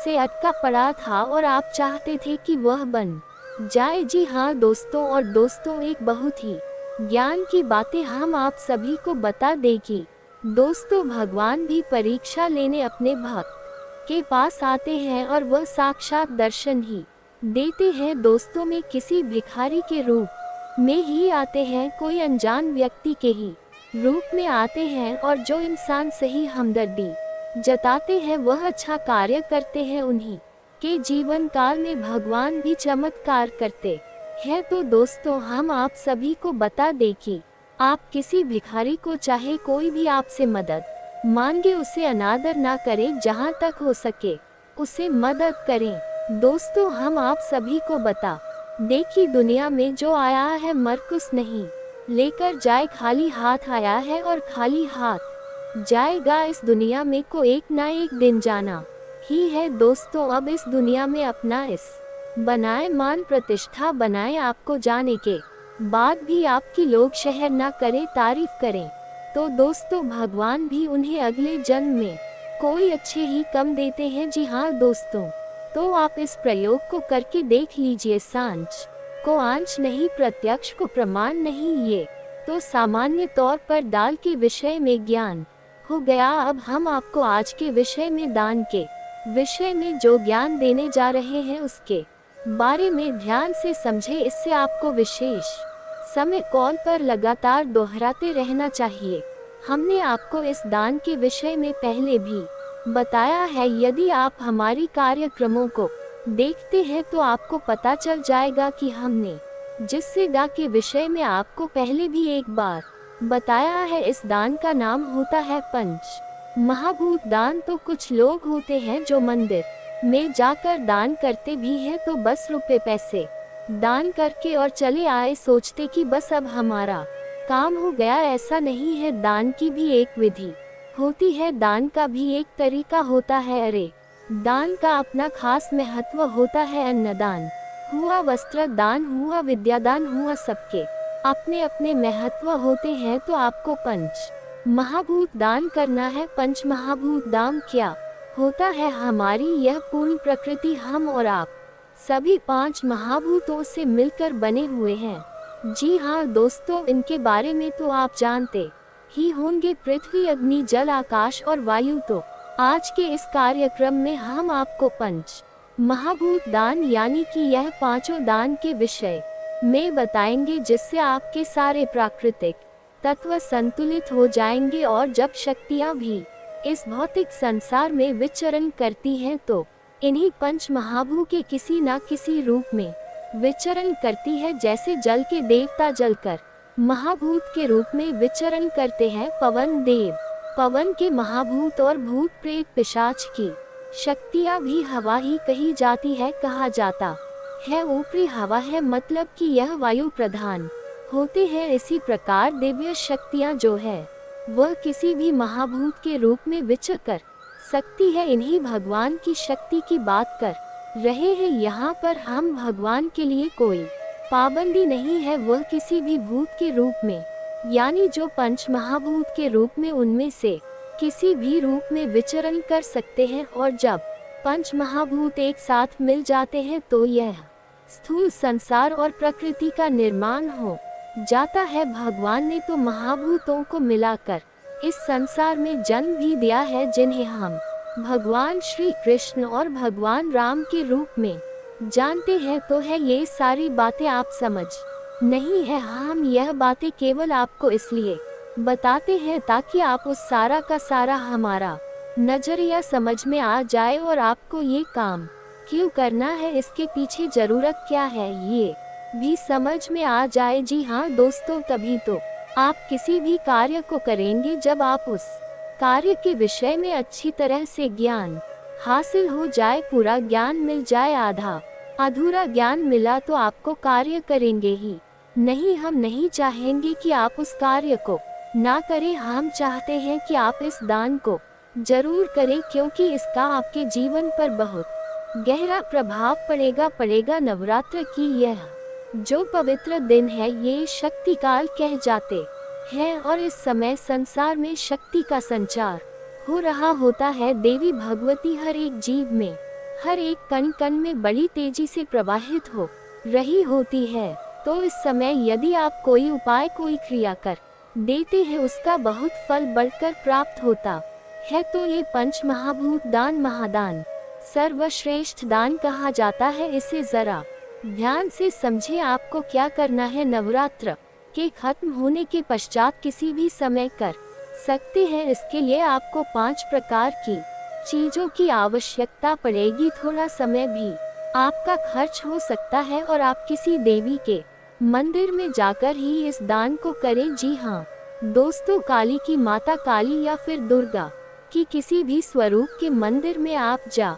से अटका पड़ा था और आप चाहते थे कि वह बन जाए। जी हाँ दोस्तों, और दोस्तों एक बहुत ही ज्ञान की बातें हम आप सभी को बता देगी। दोस्तों भगवान भी परीक्षा लेने अपने भक्त के पास आते हैं और वह साक्षात दर्शन ही देते हैं। दोस्तों में किसी भिखारी के रूप में ही आते हैं, कोई अनजान व्यक्ति के ही रूप में आते हैं, और जो इंसान सही हमदर्दी जताते हैं वह अच्छा कार्य करते हैं। उन्हीं के जीवन काल में भगवान भी चमत्कार करते हैं। तो दोस्तों हम आप सभी को बता दें कि आप किसी भिखारी को चाहे कोई भी आपसे मदद मांगे उसे अनादर ना करें, जहां तक हो सके उसे मदद करें। दोस्तों हम आप सभी को बता देखी दुनिया में जो आया है मरकुस नहीं लेकर जाए, खाली हाथ आया है और खाली हाथ जाएगा। इस दुनिया में को एक ना एक दिन जाना ही है। दोस्तों अब इस दुनिया में अपना इस बनाए मान प्रतिष्ठा बनाए, आपको जाने के बाद भी आपकी लोग शहर ना करें तारीफ करें तो दोस्तों भगवान भी उन्हें अगले जन्म में कोई अच्छे ही कम देते हैं। जी हाँ दोस्तों, तो आप इस प्रयोग को करके देख लीजिए। सांच को आंच नहीं, प्रत्यक्ष को प्रमाण नहीं, ये तो सामान्य तौर पर दाल के विषय में ज्ञान हो गया। अब हम आपको आज के विषय में दान के विषय में जो ज्ञान देने जा रहे हैं उसके बारे में ध्यान से समझे। इससे आपको विशेष समय कॉल पर लगातार दोहराते रहना चाहिए। हमने आपको इस दान के विषय में पहले भी बताया है। यदि आप हमारी कार्यक्रमों को देखते हैं तो आपको पता चल जाएगा कि हमने जिससे दा के विषय में आपको पहले भी एक बार बताया है। इस दान का नाम होता है पंच महाभूत दान। तो कुछ लोग होते हैं जो मंदिर में जाकर दान करते भी हैं, तो बस रुपए पैसे दान करके और चले आए, सोचते कि बस अब हमारा काम हो गया। ऐसा नहीं है, दान की भी एक विधि होती है, दान का भी एक तरीका होता है। अरे दान का अपना खास महत्व होता है। अन्नदान हुआ, वस्त्र दान हुआ, विद्यादान हुआ, सबके अपने अपने महत्व होते हैं। तो आपको पंच महाभूत दान करना है। पंच महाभूत दान क्या होता है? हमारी यह पूर्ण प्रकृति हम और आप सभी 5 महाभूतों से मिलकर बने हुए हैं। जी हाँ दोस्तों, इनके बारे में तो आप जानते ही होंगे, पृथ्वी, अग्नि, जल, आकाश और वायु। तो आज के इस कार्यक्रम में हम आपको पंच महाभूत दान यानी कि यह 5 दान के विषय में बताएंगे, जिससे आपके सारे प्राकृतिक तत्व संतुलित हो जाएंगे और जब शक्तियाँ भी इस भौतिक संसार में विचरण करती हैं तो इन्हीं पंच महाभूत के किसी न किसी रूप में विचरण करती है। जैसे जल के देवता जलकर महाभूत के रूप में विचरण करते हैं, पवन देव पवन के महाभूत और भूत प्रेत पिशाच की शक्तियाँ भी हवा ही कही जाती है। कहा जाता है ऊपरी हवा है, मतलब कि यह वायु प्रधान होते हैं। इसी प्रकार दिव्य शक्तियाँ जो है वह किसी भी महाभूत के रूप में विचर कर सकती है। इन्हीं भगवान की शक्ति की बात कर रहे हैं यहाँ पर हम। भगवान के लिए कोई पाबंदी नहीं है, वह किसी भी भूत के रूप में यानी जो पंच महाभूत के रूप में उनमें से किसी भी रूप में विचरण कर सकते हैं। और जब पंच महाभूत एक साथ मिल जाते हैं तो यह स्थूल संसार और प्रकृति का निर्माण हो जाता है। भगवान ने तो महाभूतों को मिलाकर इस संसार में जन्म भी दिया है, जिन्हें हम भगवान श्री कृष्ण और भगवान राम के रूप में जानते हैं। तो है ये सारी बातें आप समझ नहीं है, हम यह बातें केवल आपको इसलिए बताते हैं ताकि आप उस सारा का सारा हमारा नजरिया समझ में आ जाए और आपको ये काम क्यों करना है, इसके पीछे जरूरत क्या है, ये भी समझ में आ जाए। जी हाँ दोस्तों, तभी तो आप किसी भी कार्य को करेंगे जब आप उस कार्य के विषय में अच्छी तरह से ज्ञान हासिल हो जाए। पूरा ज्ञान मिल जाए, आधा अधूरा ज्ञान मिला तो आपको कार्य करेंगे ही नहीं। हम नहीं चाहेंगे कि आप उस कार्य को ना करें, हम चाहते हैं कि आप इस दान को जरूर करें, क्योंकि इसका आपके जीवन पर बहुत गहरा प्रभाव पड़ेगा। नवरात्र की यह जो पवित्र दिन है ये शक्ति काल कह जाते हैं और इस समय संसार में शक्ति का संचार हो रहा होता है। देवी भगवती हर एक जीव में, हर एक कण कण में बड़ी तेजी से प्रवाहित हो रही होती है। तो इस समय यदि आप कोई उपाय, कोई क्रिया कर देते हैं, उसका बहुत फल बढ़कर प्राप्त होता है। तो ये पंच महाभूत दान महादान सर्वश्रेष्ठ दान कहा जाता है। इसे जरा ध्यान से समझे, आपको क्या करना है। नवरात्र के खत्म होने के पश्चात किसी भी समय कर सकते हैं। इसके लिए आपको 5 प्रकार की चीजों की आवश्यकता पड़ेगी। थोड़ा समय भी आपका खर्च हो सकता है और आप किसी देवी के मंदिर में जाकर ही इस दान को करें। जी हाँ दोस्तों, काली की माता काली या फिर दुर्गा की किसी भी स्वरूप के मंदिर में आप जा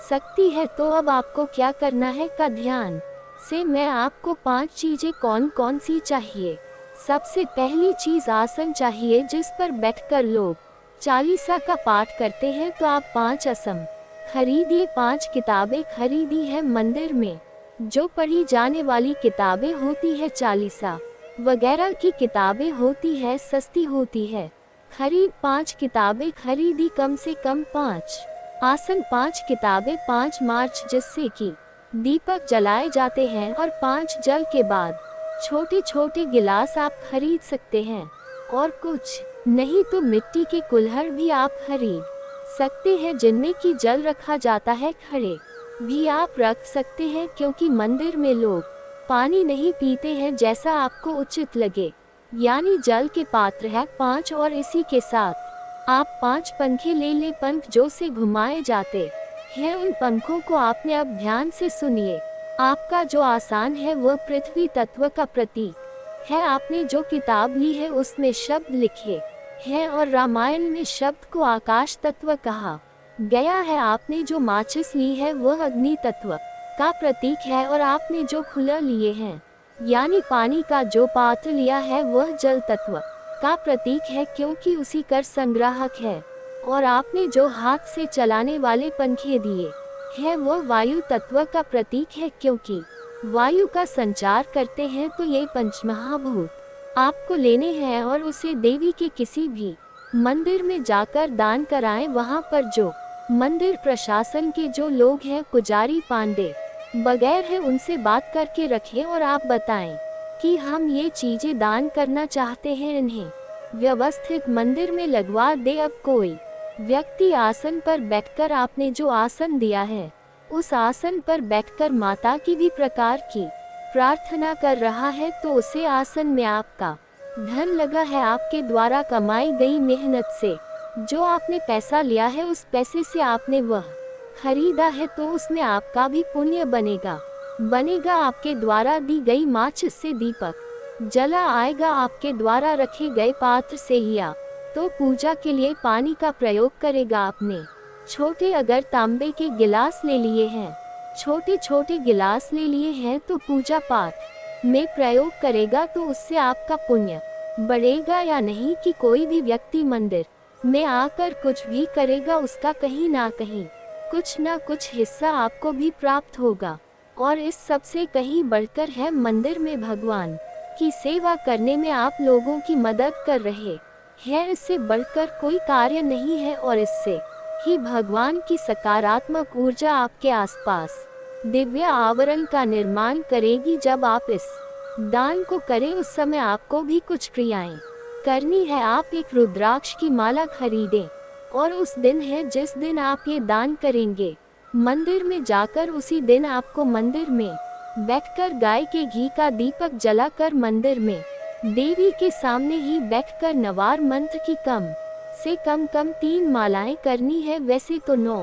सकती है। तो अब आपको क्या करना है का ध्यान से मैं आपको 5 चीजें कौन कौन सी चाहिए। सबसे पहली चीज आसन चाहिए जिस पर बैठकर लोग चालीसा का पाठ करते हैं। तो आप 5 आसन खरीदिए। 5 किताबें खरीदी है। मंदिर में जो पढ़ी जाने वाली किताबें होती है, चालीसा वगैरह की किताबें होती है, सस्ती होती है, खरीद 5 किताबें खरीदी। कम से कम 5 आसन, 5 किताबें, 5 मार्च जिससे कि दीपक जलाए जाते हैं और 5 जल के बाद छोटे छोटे गिलास आप खरीद सकते हैं। और कुछ नहीं तो मिट्टी के कुल्हड़ भी आप खरीद सकते हैं जिनमें कि जल रखा जाता है। खड़े भी आप रख सकते हैं, क्योंकि मंदिर में लोग पानी नहीं पीते हैं, जैसा आपको उचित लगे। यानी जल के पात्र है 5। और इसी के साथ आप 5 पंखे ले ले। पंख जो से घुमाए जाते हैं, उन पंखों को आपने अब ध्यान से सुनिए। आपका जो आसान है वह पृथ्वी तत्व का प्रतीक है। आपने जो किताब ली है उसमें शब्द लिखे हैं और रामायण में शब्द को आकाश तत्व कहा गया है। आपने जो माचिस ली है वह अग्नि तत्व का प्रतीक है और आपने जो खुला लिए हैं यानी पानी का जो पात्र लिया है वह जल तत्व का प्रतीक है, क्योंकि उसी कर संग्राहक है। और आपने जो हाथ से चलाने वाले पंखे दिए हैं वह वायु तत्व का प्रतीक है, क्योंकि वायु का संचार करते हैं। तो ये पंचमहाभूत आपको लेने हैं और उसे देवी के किसी भी मंदिर में जाकर दान कराएं। वहां पर जो मंदिर प्रशासन के जो लोग हैं, पुजारी पांडे बगैर है, उनसे बात करके रखें और आप बताएं कि हम ये चीजें दान करना चाहते हैं, इन्हें व्यवस्थित मंदिर में लगवा दे। अब कोई व्यक्ति आसन पर बैठकर आपने जो आसन दिया है उस आसन पर बैठकर माता की भी प्रकार की प्रार्थना कर रहा है, तो उसे आसन में आपका धन लगा है आपके द्वारा कमाई गई मेहनत से। जो आपने पैसा लिया है उस पैसे से आपने वह खरीदा है तो उसमें आपका भी पुण्य बनेगा आपके द्वारा दी गई माचिस से दीपक जला आएगा आपके द्वारा रखे गए पात्र से हिया तो पूजा के लिए पानी का प्रयोग करेगा आपने। छोटे अगर तांबे के गिलास ले लिए हैं, छोटे छोटे गिलास ले लिए हैं तो पूजा पाठ में प्रयोग करेगा तो उससे आपका पुण्य बढ़ेगा या नहीं कि कोई भी व्यक्ति मंदिर में आकर कुछ भी करेगा उसका कहीं ना कहीं कुछ ना कुछ हिस्सा आपको भी प्राप्त होगा। और इस सबसे कहीं बढ़कर है मंदिर में भगवान की सेवा करने में आप लोगों की मदद कर रहे हैं। इससे बढ़कर कोई कार्य नहीं है और इससे ही भगवान की सकारात्मक ऊर्जा आपके आसपास दिव्य आवरण का निर्माण करेगी। जब आप इस दान को करें उस समय आपको भी कुछ क्रियाएं करनी है। आप एक रुद्राक्ष की माला खरीदें और उस दिन है जिस दिन आप ये दान करेंगे मंदिर में जाकर उसी दिन आपको मंदिर में बैठकर गाय के घी का दीपक जलाकर मंदिर में देवी के सामने ही बैठकर नवार मंत्र की कम से कम 3 मालाएं करनी है। वैसे तो 9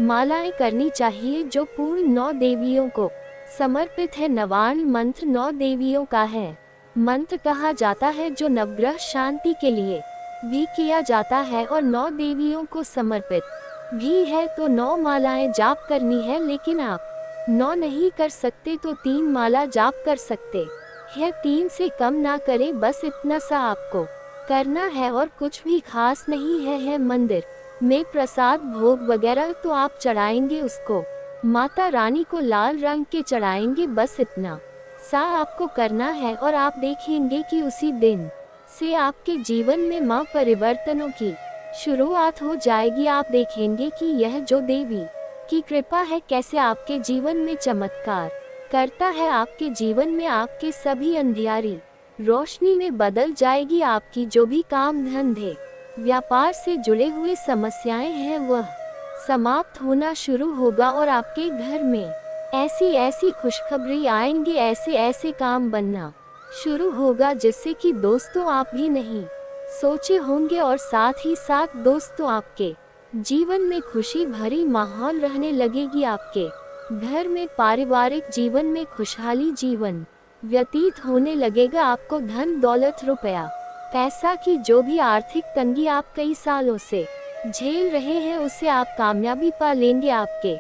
मालाएं करनी चाहिए जो पूर्ण 9 देवियों को समर्पित है। नवार्न मंत्र 9 देवियों का है मंत्र कहा जाता है जो नवग्रह शांति के लिए भी किया जाता है और 9 देवियों को समर्पित भी है। तो 9 मालाएं जाप करनी है लेकिन आप 9 नहीं कर सकते तो 3 माला जाप कर सकते हैं। 3 से कम ना करें, बस इतना सा आपको करना है और कुछ भी खास नहीं है। मंदिर में प्रसाद भोग वगैरह तो आप चढ़ाएंगे उसको माता रानी को लाल रंग के चढ़ाएंगे, बस इतना सा आपको करना है और आप देखेंगे कि उसी दिन से आपके जीवन में मां परिवर्तनों की शुरुआत हो जाएगी। आप देखेंगे कि यह जो देवी की कृपा है कैसे आपके जीवन में चमत्कार करता है। आपके जीवन में आपके सभी अंधियारी रोशनी में बदल जाएगी। आपकी जो भी काम धंधे व्यापार से जुड़े हुए समस्याएं हैं वह समाप्त होना शुरू होगा और आपके घर में ऐसी खुशखबरी आएंगे, ऐसे काम बनना शुरू होगा जिससे कि दोस्तों आप भी नहीं सोचे होंगे। और साथ ही साथ दोस्तों आपके जीवन में खुशी भरी माहौल रहने लगेगी। आपके घर में पारिवारिक जीवन में खुशहाली जीवन व्यतीत होने लगेगा। आपको धन दौलत रुपया पैसा की जो भी आर्थिक तंगी आप कई सालों से झेल रहे हैं उससे आप कामयाबी पा लेंगे। आपके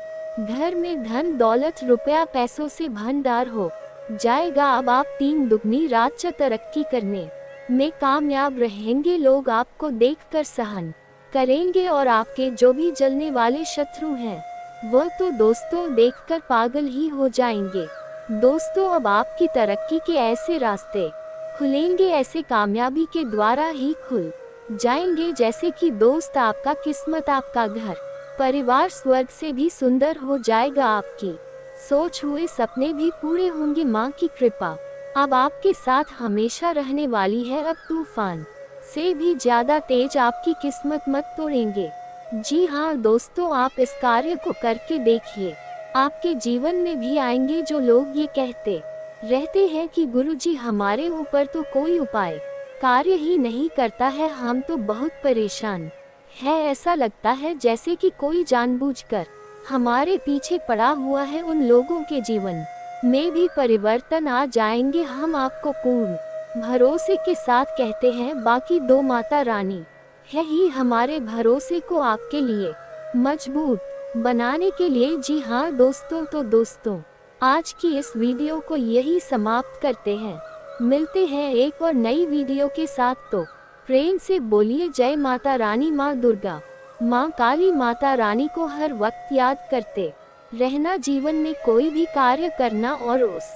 घर में धन दौलत रुपया पैसों से भंडार हो जाएगा। अब आप 3 दुगनी रात तरक्की करने में कामयाब रहेंगे। लोग आपको देखकर सहन करेंगे और आपके जो भी जलने वाले शत्रु हैं वह तो दोस्तों देखकर पागल ही हो जाएंगे। दोस्तों अब आपकी तरक्की के ऐसे रास्ते खुलेंगे, ऐसे कामयाबी के द्वारा ही खुल जाएंगे जैसे कि दोस्त आपका किस्मत आपका घर परिवार स्वर्ग से भी सुंदर हो जाएगा। आपकी सोच हुए सपने भी पूरे होंगे। माँ की कृपा अब आपके साथ हमेशा रहने वाली है। अब तूफान से भी ज्यादा तेज आपकी किस्मत मत तोड़ेंगे। जी हाँ दोस्तों, आप इस कार्य को करके देखिए, आपके जीवन में भी आएंगे जो लोग ये कहते रहते हैं कि गुरुजी हमारे ऊपर तो कोई उपाय कार्य ही नहीं करता है, हम तो बहुत परेशान है। ऐसा लगता है जैसे कि कोई जानबूझकर हमारे पीछे पड़ा हुआ है। उन लोगों के जीवन में भी परिवर्तन आ जाएंगे। हम आपको पूर्ण भरोसे के साथ कहते हैं, बाकी 2 माता रानी है ही हमारे भरोसे को आपके लिए मजबूत बनाने के लिए। जी हाँ दोस्तों, तो दोस्तों आज की इस वीडियो को यही समाप्त करते हैं। मिलते हैं एक और नई वीडियो के साथ। तो प्रेम से बोलिए जय माता रानी, माँ दुर्गा, माँ काली। माता रानी को हर वक्त याद करते रहना, जीवन में कोई भी कार्य करना और उस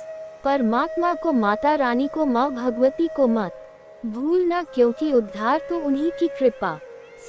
परमात्मा को माता रानी को माँ भगवती को मत भूलना, क्योंकि उद्धार तो उन्हीं की कृपा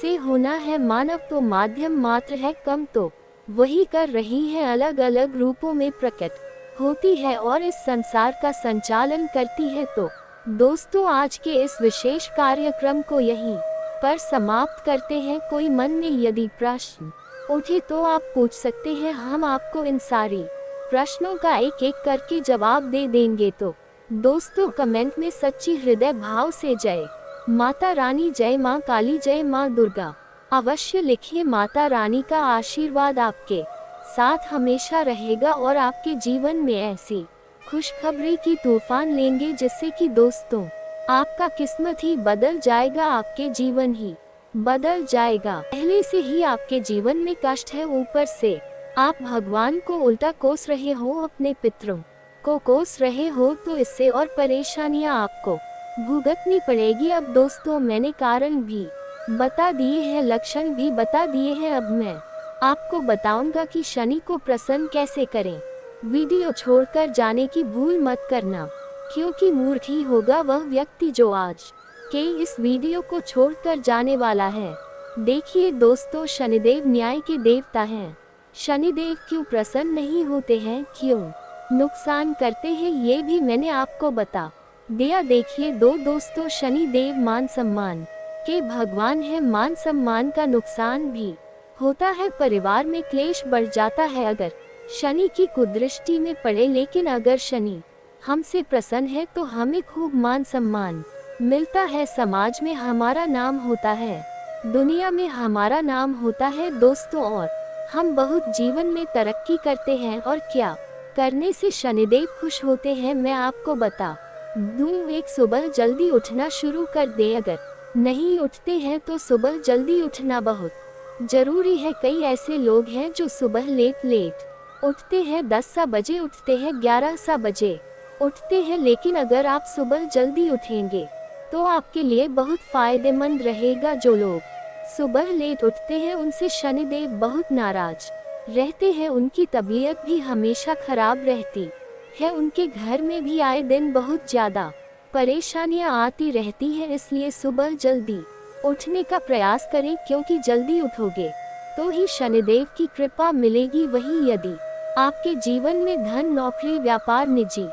से होना है। मानव तो माध्यम मात्र है, कम तो वही कर रही है, अलग अलग रूपों में प्रकट होती है और इस संसार का संचालन करती है। तो दोस्तों आज के इस विशेष कार्यक्रम को यहीं पर समाप्त करते हैं। कोई मन में यदि प्रश्न उठे तो आप पूछ सकते हैं, हम आपको इन सारी प्रश्नों का एक एक करके जवाब दे देंगे। तो दोस्तों कमेंट में सच्ची हृदय भाव से जय माता रानी, जय माँ काली, जय माँ दुर्गा अवश्य लिखिए। माता रानी का आशीर्वाद आपके साथ हमेशा रहेगा और आपके जीवन में ऐसी खुशखबरी की तूफान लेंगे जिससे कि दोस्तों आपका किस्मत ही बदल जाएगा, आपके जीवन ही बदल जाएगा। पहले से ही आपके जीवन में कष्ट है, ऊपर से आप भगवान को उल्टा कोस रहे हो, अपने पितरों को कोस रहे हो, तो इससे और परेशानियां आपको भुगतनी पड़ेगी। अब दोस्तों मैंने कारण भी बता दिए हैं, लक्षण भी बता दिए हैं। अब मैं आपको बताऊंगा कि शनि को प्रसन्न कैसे करें। वीडियो छोड़कर जाने की भूल मत करना, क्योंकि मूर्ख ही होगा वह व्यक्ति जो आज के इस वीडियो को छोड़कर जाने वाला है। देखिए दोस्तों, शनिदेव न्याय के देवता हैं। शनिदेव क्यों प्रसन्न नहीं होते हैं, क्यों नुकसान करते हैं, ये भी मैंने आपको बता दिया। देखिए दोस्तों, शनिदेव मान सम्मान के भगवान है। मान सम्मान का नुकसान भी होता है, परिवार में क्लेश बढ़ जाता है अगर शनि की कुदृष्टि में पड़े। लेकिन अगर शनि हमसे प्रसन्न है तो हमें खूब मान सम्मान मिलता है, समाज में हमारा नाम होता है, दुनिया में हमारा नाम होता है दोस्तों, और हम बहुत जीवन में तरक्की करते हैं। और क्या करने से शनिदेव खुश होते हैं मैं आपको बता दूं। एक, सुबह जल्दी उठना शुरू कर दे। अगर नहीं उठते हैं तो सुबह जल्दी उठना बहुत जरूरी है। कई ऐसे लोग हैं जो सुबह लेट उठते हैं, 10 सा बजे उठते हैं, 11 सा बजे उठते हैं। लेकिन अगर आप सुबह जल्दी उठेंगे तो आपके लिए बहुत फायदेमंद रहेगा। जो लोग सुबह लेट उठते हैं उनसे शनिदेव बहुत नाराज रहते हैं, उनकी तबीयत भी हमेशा खराब रहती है, उनके घर में भी आए दिन बहुत ज्यादा परेशानियां आती रहती हैं। इसलिए सुबह जल्दी उठने का प्रयास करें, क्योंकि जल्दी उठोगे तो ही शनिदेव की कृपा मिलेगी। वहीं यदि आपके जीवन में धन, नौकरी, व्यापार, निजी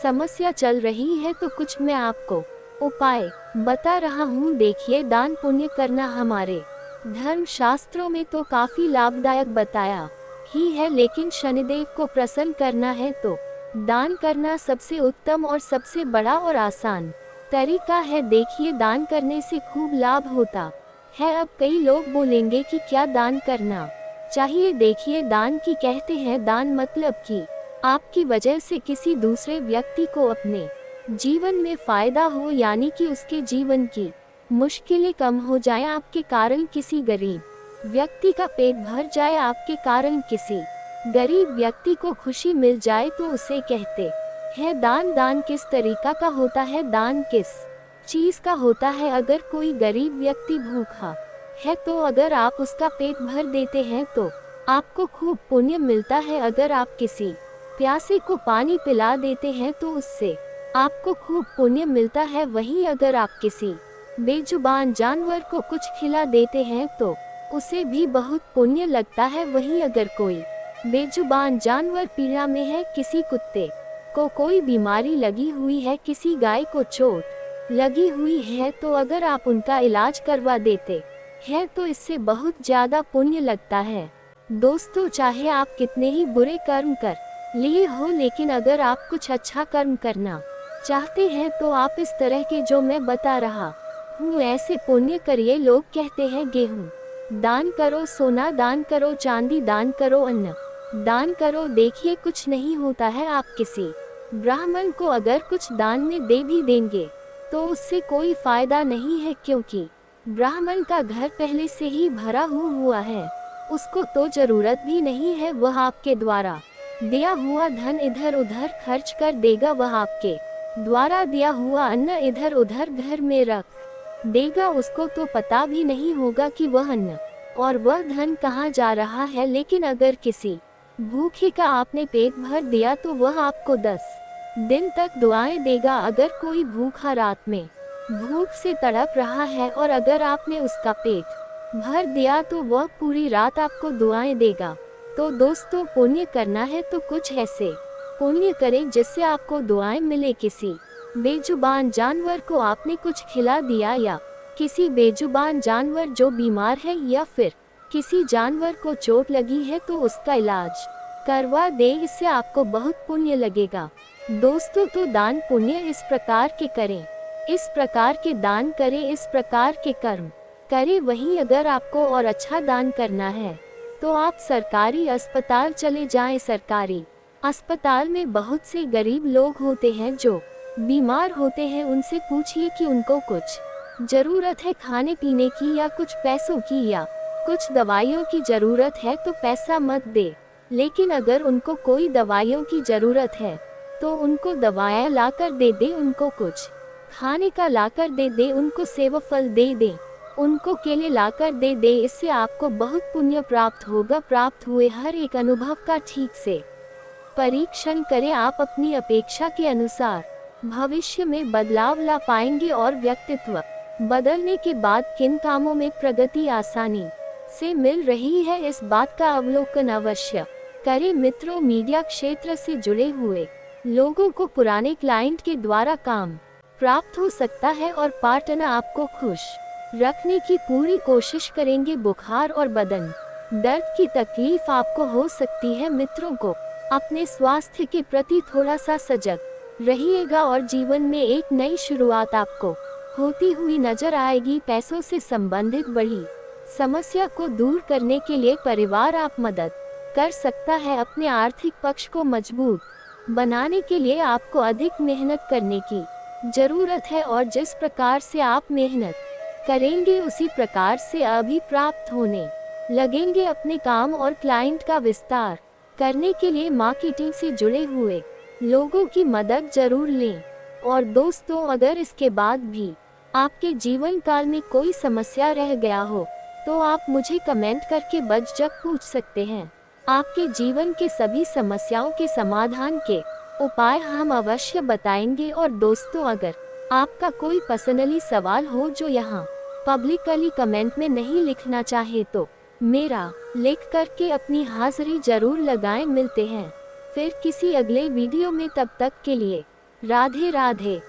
समस्या चल रही है तो कुछ मैं आपको उपाय बता रहा हूँ। देखिए, दान पुण्य करना हमारे धर्म शास्त्रों में तो काफी लाभदायक बताया ही है, लेकिन शनिदेव को प्रसन्न करना है तो दान करना सबसे उत्तम और सबसे बड़ा और आसान तरीका है। देखिए, दान करने से खूब लाभ होता है। अब कई लोग बोलेंगे कि क्या दान करना चाहिए। देखिए, दान की कहते हैं दान मतलब कि आपकी वजह से किसी दूसरे व्यक्ति को अपने जीवन में फायदा हो, यानी कि उसके जीवन की मुश्किलें कम हो जाए, आपके कारण किसी गरीब व्यक्ति का पेट भर जाए, आपके कारण किसी गरीब व्यक्ति को खुशी मिल जाए, तो उसे कहते हैं दान। दान किस तरीका का होता है, दान किस चीज का होता है। अगर कोई गरीब व्यक्ति भूखा है तो अगर आप उसका पेट भर देते हैं तो आपको खूब पुण्य मिलता है। अगर आप किसी प्यासे को पानी पिला देते हैं तो उससे आपको खूब पुण्य मिलता है। वहीं अगर आप किसी बेजुबान जानवर को कुछ खिला देते हैं तो उसे भी बहुत पुण्य लगता है। वहीं अगर कोई बेजुबान जानवर पीड़ा में है, किसी कुत्ते को कोई बीमारी लगी हुई है, किसी गाय को चोट लगी हुई है, तो अगर आप उनका इलाज करवा देते हैं तो इससे बहुत ज्यादा पुण्य लगता है। दोस्तों, चाहे आप कितने ही बुरे कर्म कर लिए हो, लेकिन अगर आप कुछ अच्छा कर्म करना चाहते हैं तो आप इस तरह के जो मैं बता रहा हूँ ऐसे पुण्य करिए। लोग कहते हैं गेहूँ दान करो, सोना दान करो, चांदी दान करो, अन्न दान करो। देखिए, कुछ नहीं होता है। आप किसी ब्राह्मण को अगर कुछ दान में दे भी देंगे तो उससे कोई फायदा नहीं है, क्योंकि ब्राह्मण का घर पहले से ही भरा हुआ है, उसको तो जरूरत भी नहीं है। वह आपके द्वारा दिया हुआ धन इधर उधर खर्च कर देगा, वह आपके द्वारा दिया हुआ अन्न इधर उधर घर में रख देगा। उसको तो पता भी नहीं होगा कि वह अन्न और वह धन कहाँ जा रहा है। लेकिन अगर किसी भूखे का आपने पेट भर दिया तो वह आपको 10 दिन तक दुआएं देगा। अगर कोई भूखा रात में भूख से तड़प रहा है और अगर आपने उसका पेट भर दिया तो वह पूरी रात आपको दुआएं देगा। तो दोस्तों, पुण्य करना है तो कुछ ऐसे पुण्य करें जिससे आपको दुआएं मिले। किसी बेजुबान जानवर को आपने कुछ खिला दिया, या किसी बेजुबान जानवर जो बीमार है, या फिर किसी जानवर को चोट लगी है तो उसका इलाज करवा दे, इससे आपको बहुत पुण्य लगेगा। दोस्तों, तो दान पुण्य इस प्रकार के करें, इस प्रकार के दान करें, इस प्रकार के कर्म करें। वहीं अगर आपको और अच्छा दान करना है तो आप सरकारी अस्पताल चले जाएं। सरकारी अस्पताल में बहुत से गरीब लोग होते हैं जो बीमार होते हैं। उनसे पूछिए कि उनको कुछ जरूरत है खाने पीने की, या कुछ पैसों की, या कुछ दवाइयों की जरूरत है तो पैसा मत दे। लेकिन अगर उनको कोई दवाइयों की जरूरत है तो उनको दवाएं लाकर दे दे, उनको कुछ खाने का लाकर दे दे, उनको सेव फल दे दे, उनको केले लाकर दे दे। इससे आपको बहुत पुण्य प्राप्त होगा। प्राप्त हुए हर एक अनुभव का ठीक से परीक्षण करें। आप अपनी अपेक्षा के अनुसार भविष्य में बदलाव ला पाएंगे और व्यक्तित्व बदलने के बाद किन कामों में प्रगति आसानी से मिल रही है, इस बात का अवलोकन अवश्य करें। मित्रों, मीडिया क्षेत्र से जुड़े हुए लोगों को पुराने क्लाइंट के द्वारा काम प्राप्त हो सकता है और पार्टनर आपको खुश रखने की पूरी कोशिश करेंगे। बुखार और बदन दर्द की तकलीफ आपको हो सकती है। मित्रों को अपने स्वास्थ्य के प्रति थोड़ा सा सजग रहिएगा और जीवन में एक नई शुरुआत आपको होती हुई नजर आएगी। पैसों से संबंधित बड़ी समस्या को दूर करने के लिए परिवार आप मदद कर सकता है। अपने आर्थिक पक्ष को मजबूत बनाने के लिए आपको अधिक मेहनत करने की जरूरत है और जिस प्रकार से आप मेहनत करेंगे उसी प्रकार से अभी प्राप्त होने लगेंगे। अपने काम और क्लाइंट का विस्तार करने के लिए मार्केटिंग से जुड़े हुए लोगों की मदद जरूर लें। और दोस्तों, अगर इसके बाद भी आपके जीवन काल में कोई समस्या रह गया हो तो आप मुझे कमेंट करके बझझक पूछ सकते हैं। आपके जीवन के सभी समस्याओं के समाधान के उपाय हम अवश्य बताएंगे। और दोस्तों, अगर आपका कोई पर्सनली सवाल हो जो यहाँ पब्लिकली कमेंट में नहीं लिखना चाहे तो मेरा लिख करके अपनी हाजिरी जरूर लगाएं। मिलते हैं फिर किसी अगले वीडियो में, तब तक के लिए राधे राधे।